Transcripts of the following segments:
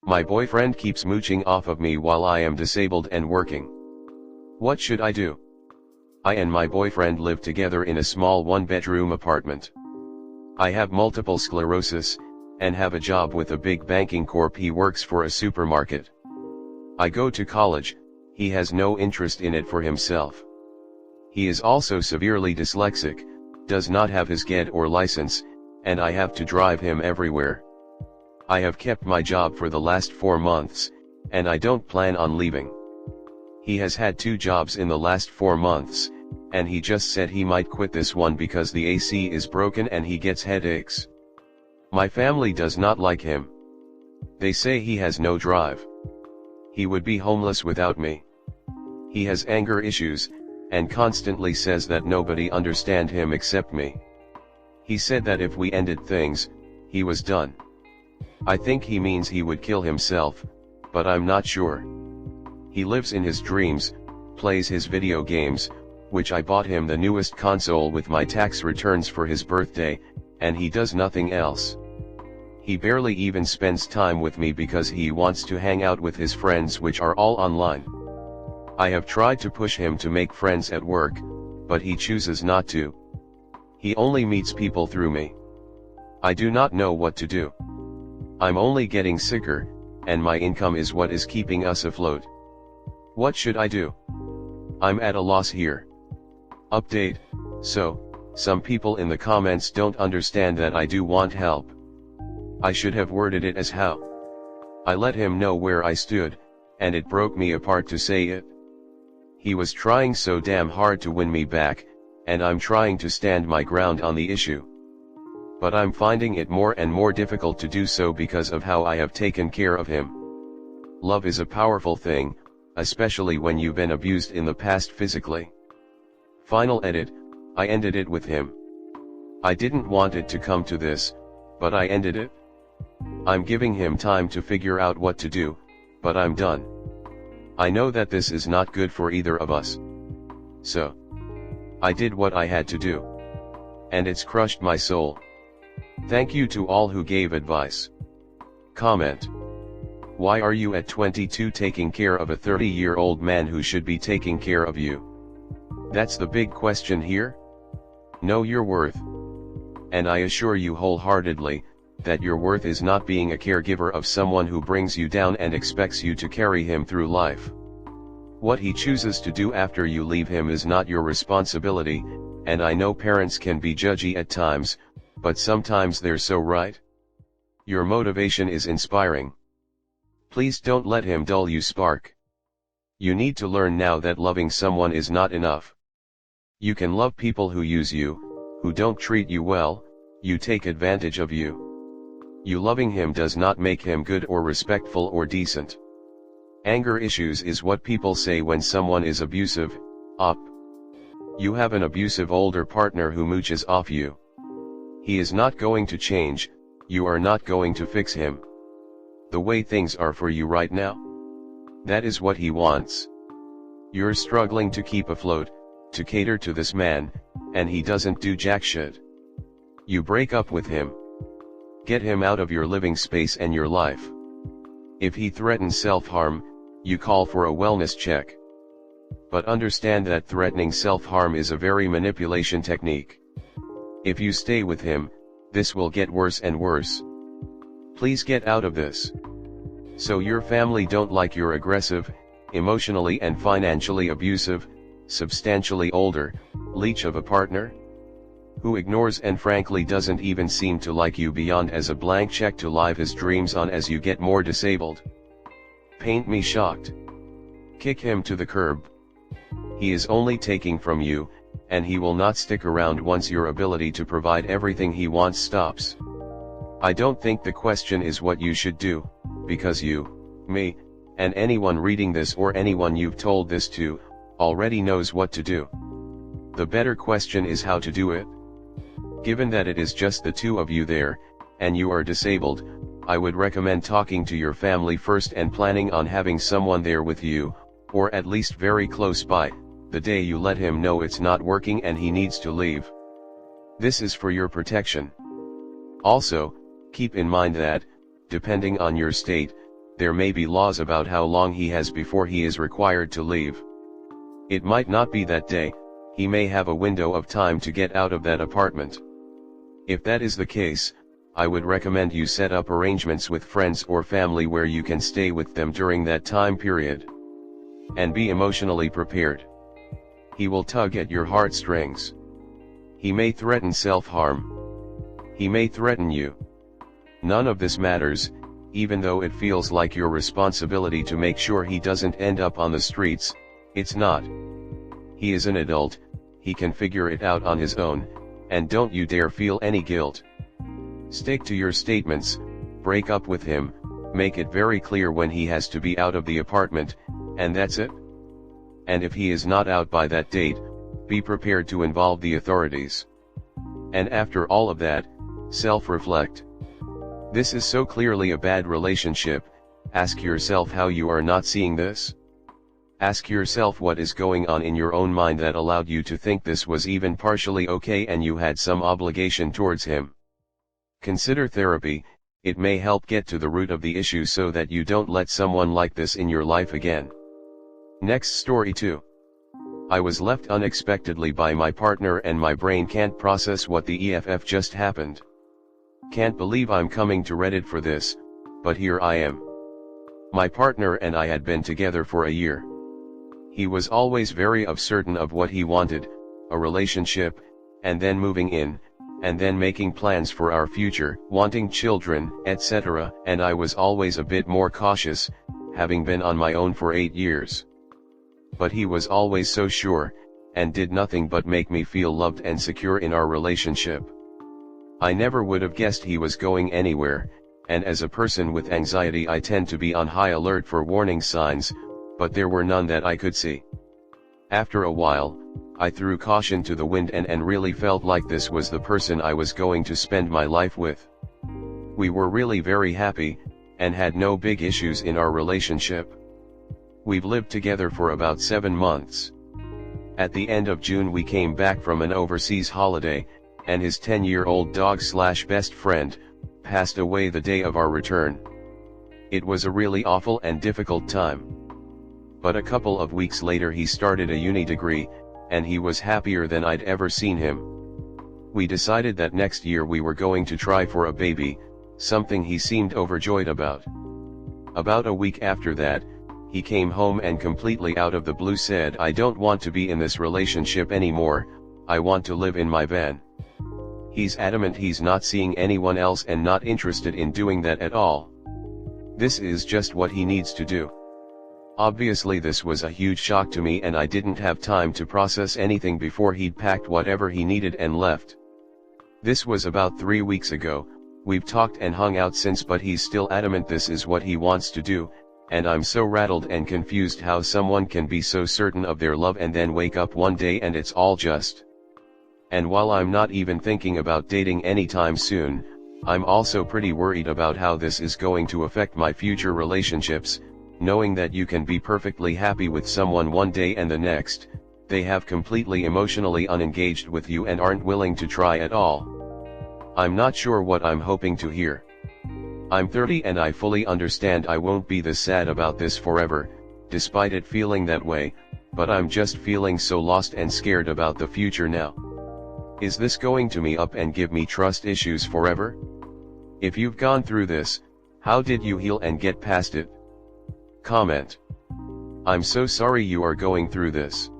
My boyfriend keeps mooching off of me while I am disabled and working. What should I do? I and my boyfriend live together in a small one-bedroom apartment. I have multiple sclerosis, and have a job with a big banking corp. He works for a supermarket. I go to college, he has no interest in it for himself. He is also severely dyslexic, does not have his GED or license, and I have to drive him everywhere. I have kept my job for the last 4 months, and I don't plan on leaving. He has had 2 jobs in the last 4 months, and he just said he might quit this one because the AC is broken and he gets headaches. My family does not like him. They say he has no drive. He would be homeless without me. He has anger issues, and constantly says that nobody understand him except me. He said that if we ended things, he was done. I think he means he would kill himself, but I'm not sure. He lives in his dreams, plays his video games, which I bought him the newest console with my tax returns for his birthday, and he does nothing else. He barely even spends time with me because he wants to hang out with his friends, which are all online. I have tried to push him to make friends at work, but he chooses not to. He only meets people through me. I do not know what to do. I'm only getting sicker, and my income is what is keeping us afloat. What should I do? I'm at a loss here. Update: so, some people in the comments don't understand that I do want help. I should have worded it as how. I let him know where I stood, and it broke me apart to say it. He was trying so damn hard to win me back, and I'm trying to stand my ground on the issue. But I'm finding it more and more difficult to do so because of how I have taken care of him. Love is a powerful thing, especially when you've been abused in the past physically. Final edit: I ended it with him. I didn't want it to come to this, but I ended it. I'm giving him time to figure out what to do, but I'm done. I know that this is not good for either of us. So, I did what I had to do. And it's crushed my soul. Thank you to all who gave advice. Comment: why are you at 22 taking care of a 30-year-old man who should be taking care of you? That's the big question here. Know your worth. And I assure you wholeheartedly, that your worth is not being a caregiver of someone who brings you down and expects you to carry him through life. What he chooses to do after you leave him is not your responsibility, and I know parents can be judgy at times, but sometimes they're so right. Your motivation is inspiring. Please don't let him dull your spark. You need to learn now that loving someone is not enough. You can love people who use you, who don't treat you well, you take advantage of you. You loving him does not make him good or respectful or decent. Anger issues is what people say when someone is abusive. You have an abusive older partner who mooches off you. He is not going to change, you are not going to fix him. The way things are for you right now, that is what he wants. You're struggling to keep afloat, to cater to this man, and he doesn't do jack shit. You break up with him. Get him out of your living space and your life. If he threatens self-harm, you call for a wellness check. But understand that threatening self-harm is a very manipulation technique. If you stay with him, this will get worse and worse. Please get out of this. So your family don't like your aggressive, emotionally and financially abusive, substantially older, leech of a partner? Who ignores and frankly doesn't even seem to like you beyond as a blank check to live his dreams on as you get more disabled. Paint me shocked. Kick him to the curb. He is only taking from you, and he will not stick around once your ability to provide everything he wants stops. I don't think the question is what you should do, because you, me, and anyone reading this or anyone you've told this to, already knows what to do. The better question is how to do it. Given that it is just the two of you there, and you are disabled, I would recommend talking to your family first and planning on having someone there with you, or at least very close by, the day you let him know it's not working and he needs to leave. This is for your protection. Also, keep in mind that, depending on your state, there may be laws about how long he has before he is required to leave. It might not be that day, he may have a window of time to get out of that apartment. If that is the case, I would recommend you set up arrangements with friends or family where you can stay with them during that time period. And be emotionally prepared. He will tug at your heartstrings. He may threaten self-harm. He may threaten you. None of this matters, even though it feels like your responsibility to make sure he doesn't end up on the streets. It's not. He is an adult, he can figure it out on his own, and don't you dare feel any guilt. Stick to your statements, break up with him, make it very clear when he has to be out of the apartment, and that's it. And if he is not out by that date, be prepared to involve the authorities. And after all of that, self-reflect. This is so clearly a bad relationship. Ask yourself how you are not seeing this. Ask yourself what is going on in your own mind that allowed you to think this was even partially okay and you had some obligation towards him. Consider therapy, it may help get to the root of the issue so that you don't let someone like this in your life again. Next story 2. I was left unexpectedly by my partner and my brain can't process what the EFF just happened. Can't believe I'm coming to Reddit for this, but here I am. My partner and I had been together for a year. He was always very certain of what he wanted, a relationship, and then moving in, and then making plans for our future, wanting children, etc., and I was always a bit more cautious, having been on my own for 8 years. But he was always so sure, and did nothing but make me feel loved and secure in our relationship. I never would have guessed he was going anywhere, and as a person with anxiety I tend to be on high alert for warning signs, but there were none that I could see. After a while, I threw caution to the wind and really felt like this was the person I was going to spend my life with. We were really very happy, and had no big issues in our relationship. We've lived together for about 7 months. At the end of June we came back from an overseas holiday, and his 10-year-old dog/best friend, passed away the day of our return. It was a really awful and difficult time. But a couple of weeks later he started a uni degree, and he was happier than I'd ever seen him. We decided that next year we were going to try for a baby, something he seemed overjoyed about. About a week after that, he came home and completely out of the blue said, "I don't want to be in this relationship anymore, I want to live in my van." He's adamant he's not seeing anyone else and not interested in doing that at all. This is just what he needs to do. Obviously this was a huge shock to me and I didn't have time to process anything before he'd packed whatever he needed and left. This was about 3 weeks ago. We've talked and hung out since, but he's still adamant this is what he wants to do, and I'm so rattled and confused how someone can be so certain of their love and then wake up one day and it's all just. And while I'm not even thinking about dating anytime soon, I'm also pretty worried about how this is going to affect my future relationships, knowing that you can be perfectly happy with someone one day and the next, they have completely emotionally unengaged with you and aren't willing to try at all. I'm not sure what I'm hoping to hear. I'm 30 and I fully understand I won't be this sad about this forever, despite it feeling that way, but I'm just feeling so lost and scared about the future now. Is this going to me up and give me trust issues forever? If you've gone through this, how did you heal and get past it? Comment. I'm so sorry you are going through this.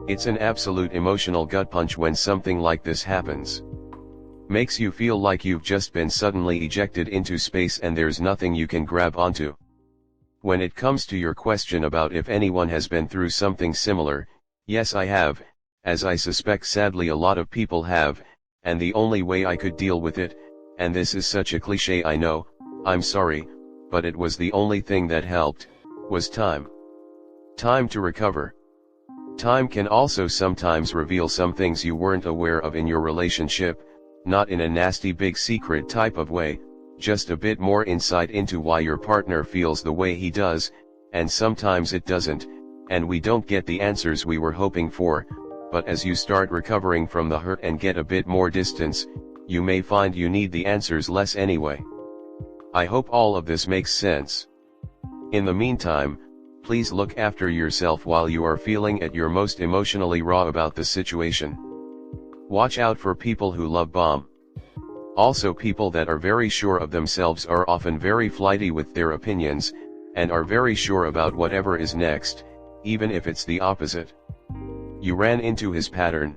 It's an absolute emotional gut punch when something like this happens. Makes you feel like you've just been suddenly ejected into space and there's nothing you can grab onto. When it comes to your question about if anyone has been through something similar, yes I have, as I suspect sadly a lot of people have, and the only way I could deal with it, and this is such a cliche I know, I'm sorry, but it was the only thing that helped, was time. Time to recover. Time can also sometimes reveal some things you weren't aware of in your relationship, not in a nasty big secret type of way, just a bit more insight into why your partner feels the way he does, and sometimes it doesn't, and we don't get the answers we were hoping for, but as you start recovering from the hurt and get a bit more distance, you may find you need the answers less anyway. I hope all of this makes sense. In the meantime, please look after yourself while you are feeling at your most emotionally raw about the situation. Watch out for people who love bomb. Also, people that are very sure of themselves are often very flighty with their opinions, and are very sure about whatever is next, even if it's the opposite. You ran into his pattern.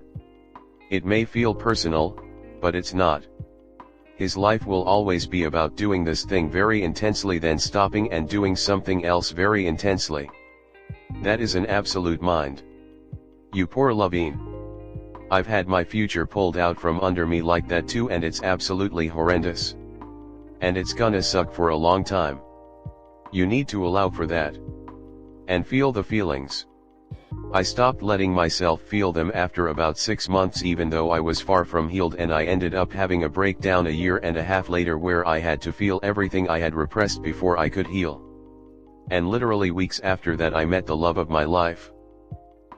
It may feel personal, but it's not. His life will always be about doing this thing very intensely, then stopping and doing something else very intensely. That is an absolute mind. You poor Lovine. I've had my future pulled out from under me like that too, and it's absolutely horrendous. And it's gonna suck for a long time. You need to allow for that. And feel the feelings. I stopped letting myself feel them after about 6 months, even though I was far from healed, and I ended up having a breakdown a year and a half later where I had to feel everything I had repressed before I could heal. And literally weeks after that I met the love of my life.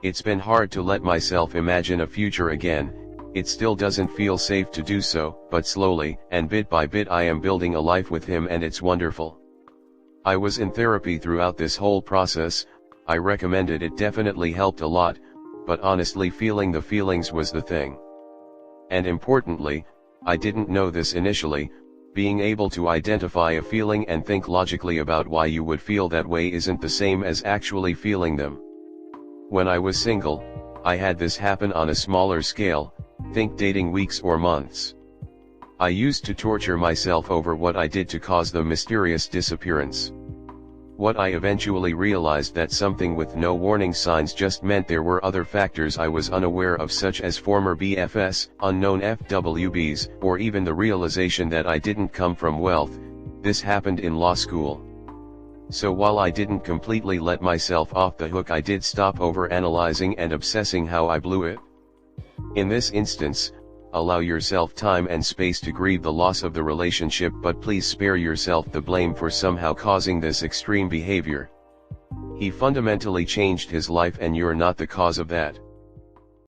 It's been hard to let myself imagine a future again. It still doesn't feel safe to do so, but slowly, and bit by bit, I am building a life with him, and it's wonderful. I was in therapy throughout this whole process. I recommend it, it definitely helped a lot, but honestly feeling the feelings was the thing. And importantly, I didn't know this initially, being able to identify a feeling and think logically about why you would feel that way isn't the same as actually feeling them. When I was single, I had this happen on a smaller scale, think dating weeks or months. I used to torture myself over what I did to cause the mysterious disappearance. What I eventually realized that something with no warning signs just meant there were other factors I was unaware of, such as former BFS, unknown FWBs, or even the realization that I didn't come from wealth. This happened in law school. So while I didn't completely let myself off the hook, I did stop overanalyzing and obsessing how I blew it. In this instance, allow yourself time and space to grieve the loss of the relationship, but please spare yourself the blame for somehow causing this extreme behavior. He fundamentally changed his life and you're not the cause of that.